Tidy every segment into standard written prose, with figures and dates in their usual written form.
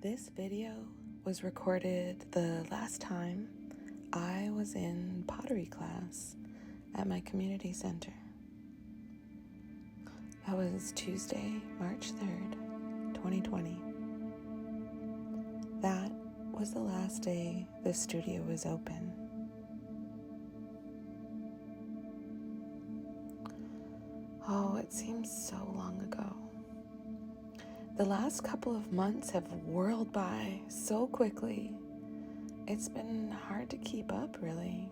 This video was recorded the last time I was in pottery class at my community center. That was Tuesday, March 3rd, 2020. That was the last day the studio was open. Oh, it seems so long ago. The last couple of months have whirled by so quickly. It's been hard to keep up, really.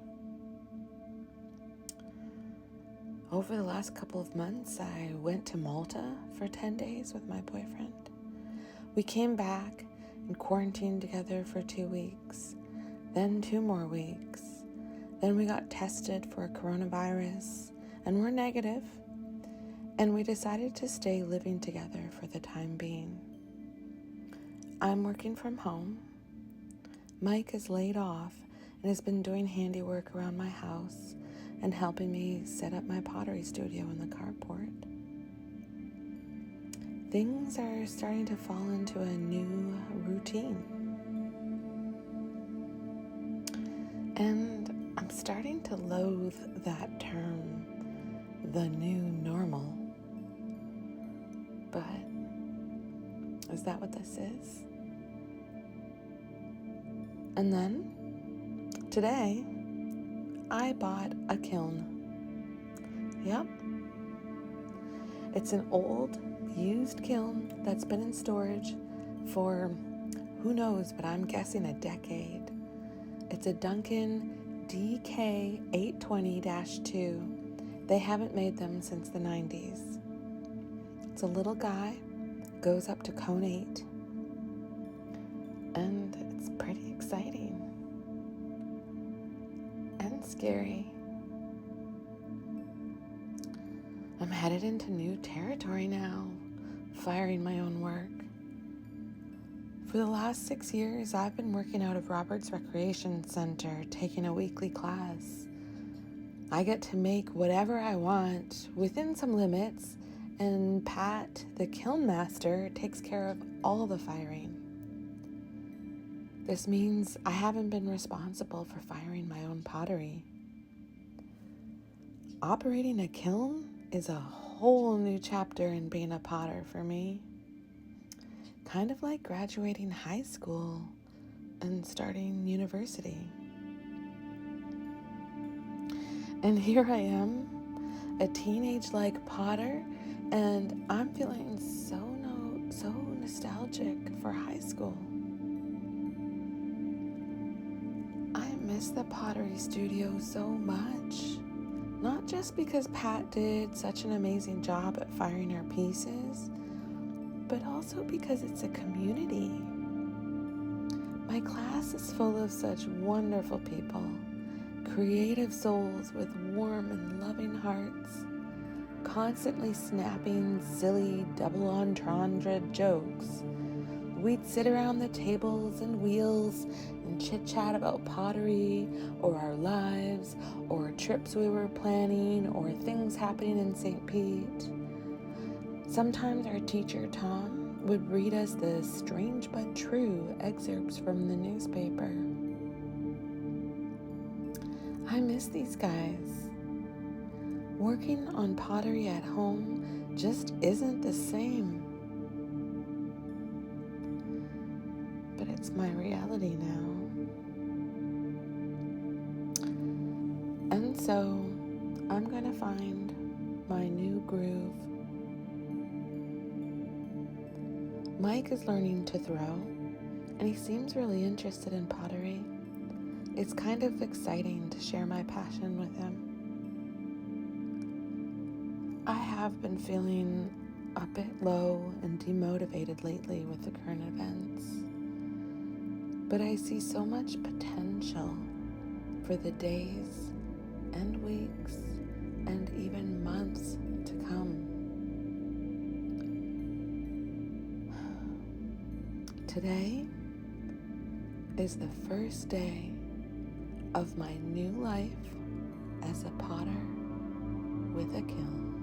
Over the last couple of months, I went to Malta for 10 days with my boyfriend. We came back and quarantined together for 2 weeks, then 2 more weeks. Then we got tested for coronavirus and were negative. And we decided to stay living together for the time being. I'm working from home. Mike is laid off and has been doing handiwork around my house and helping me set up my pottery studio in the carport. Things are starting to fall into a new routine. And I'm starting to loathe that term, the new normal. But is that what this is? And then, today, I bought a kiln. Yep. It's an old, used kiln that's been in storage for, who knows, but I'm guessing a decade. It's a Duncan DK 820-2. They haven't made them since the 90s. It's a little guy, goes up to cone 8, and it's pretty exciting and scary. I'm headed into new territory now, firing my own work. For the last 6 years, I've been working out of Robert's Recreation Center, taking a weekly class. I get to make whatever I want within some limits, and Pat, the kiln master, takes care of all the firing. This means I haven't been responsible for firing my own pottery. Operating a kiln is a whole new chapter in being a potter for me. Kind of like graduating high school and starting university. And here I am, a teenage-like potter, and I'm feeling so nostalgic for high school. I miss the pottery studio so much. Not just because Pat did such an amazing job at firing our pieces, but also because it's a community. My class is full of such wonderful people, creative souls with warm and loving hearts, constantly snapping silly double entendre jokes. We'd sit around the tables and wheels and chit-chat about pottery or our lives or trips we were planning or things happening in St. Pete. Sometimes our teacher, Tom, would read us the strange but true excerpts from the newspaper. I miss these guys. Working on pottery at home just isn't the same. But it's my reality now. And so I'm gonna find my new groove. Mike is learning to throw, and he seems really interested in pottery. It's kind of exciting to share my passion with him. I have been feeling a bit low and demotivated lately with the current events, but I see so much potential for the days and weeks and even months to come. Today is the first day of my new life as a potter with a kiln.